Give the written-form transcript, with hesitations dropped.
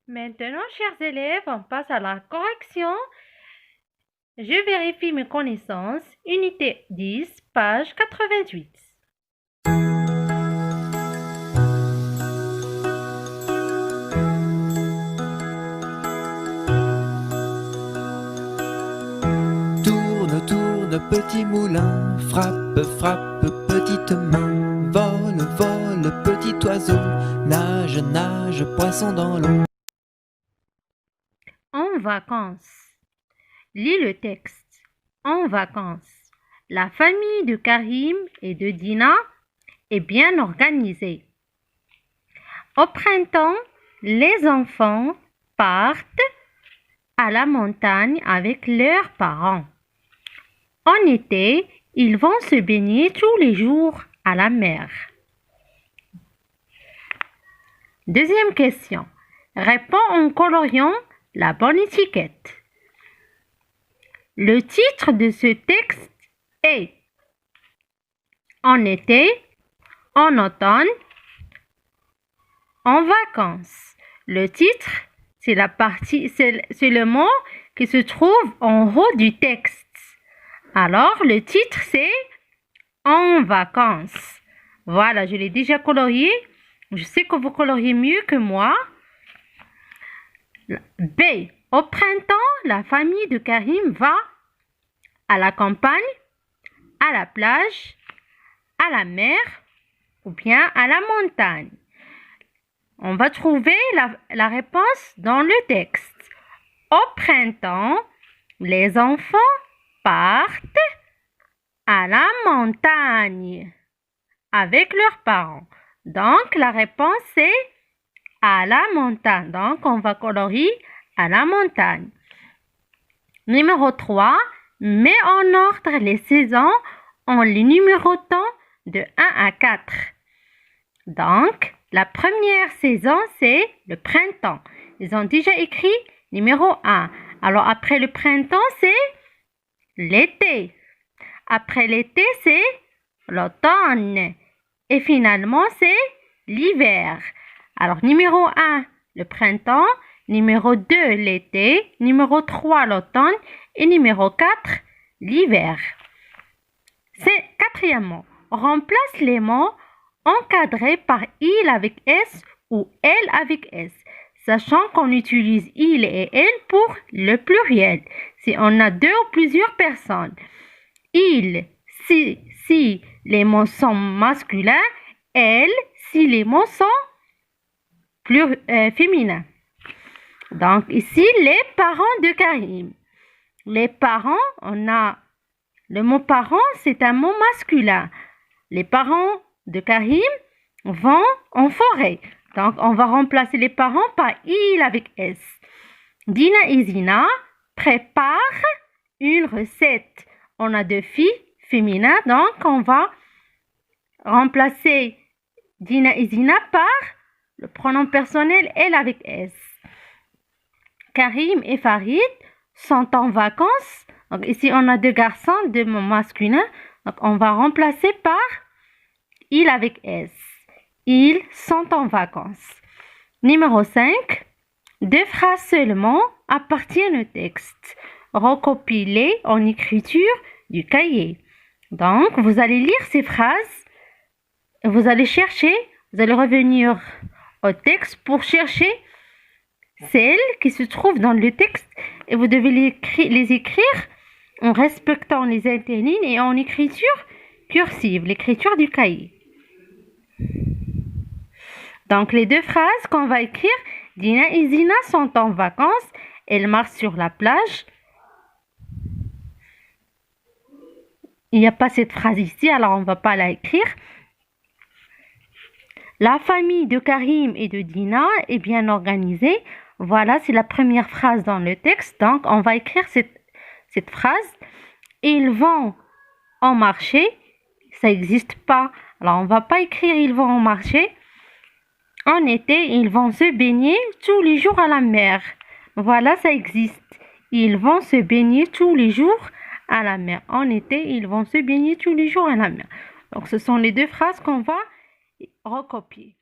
Maintenant, chers élèves, on passe à la correction. Je vérifie mes connaissances. Unité 10, page 88. Tourne, tourne, petit moulin, frappe, frappe, petite main, vole, vole, petit oiseau, nage, nage, poisson dans l'eau. En vacances. Lis le texte. En vacances. La famille de Karim et de Dina est bien organisée. Au printemps, les enfants partent à la montagne avec leurs parents. En été, ils vont se baigner tous les jours à la mer. Deuxième question. Réponds en coloriant la bonne étiquette. Le titre de ce texte est En été, en automne, en vacances. Le titre, c'est le mot qui se trouve en haut du texte. Alors, le titre, c'est En vacances. Voilà, je l'ai déjà colorié. Je sais que vous coloriez mieux que moi. B. Au printemps, la famille de Karim va à la campagne, à la plage, à la mer ou bien à la montagne. On va trouver la réponse dans le texte. Au printemps, les enfants partent à la montagne avec leurs parents. Donc, la réponse est à la montagne. Donc, on va colorier à la montagne. Numéro 3. Mets en ordre les saisons en les numérotant de 1 à 4. Donc, la première saison, c'est le printemps. Ils ont déjà écrit numéro 1. Alors, après le printemps, c'est l'été. Après l'été, c'est l'automne. Et finalement, c'est l'hiver. Alors, numéro 1, le printemps. Numéro 2, l'été. Numéro 3, l'automne. Et numéro 4, l'hiver. Quatrièmement, remplace les mots encadrés par il avec S ou elle avec S, sachant qu'on utilise il et elle pour le pluriel, si on a deux ou plusieurs personnes. Il, si les mots sont masculins, elle, si les mots sont féminins. Donc ici, les parents de Karim. Les parents, on a le mot parent, c'est un mot masculin. Les parents de Karim vont en forêt. Donc, on va remplacer les parents par il avec S. Dina et Zina préparent une recette. On a deux filles féminines, donc on va remplacer Dina et Zina par le pronom personnel elle avec S. Karim et Farid sont en vacances. Donc ici, on a deux garçons, deux mots masculins. Donc, on va remplacer par il avec S. Ils sont en vacances. Numéro 5. Deux phrases seulement appartiennent au texte. Recopie-les en écriture du cahier. Donc, vous allez lire ces phrases. Vous allez chercher, vous allez revenir au texte pour chercher celles qui se trouvent dans le texte et vous devez les écrire en respectant les interlignes et en écriture cursive, l'écriture du cahier. Donc, les deux phrases qu'on va écrire, Dina et Zina sont en vacances, elles marchent sur la plage. Il n'y a pas cette phrase ici, alors on ne va pas la écrire. La famille de Karim et de Dina est bien organisée. Voilà, c'est la première phrase dans le texte. Donc, on va écrire cette phrase. Ils vont en marché. Ça n'existe pas. Alors, on ne va pas écrire ils vont en marché. En été, ils vont se baigner tous les jours à la mer. Voilà, ça existe. Ils vont se baigner tous les jours à la mer. En été, ils vont se baigner tous les jours à la mer. Donc, ce sont les deux phrases qu'on va recopier.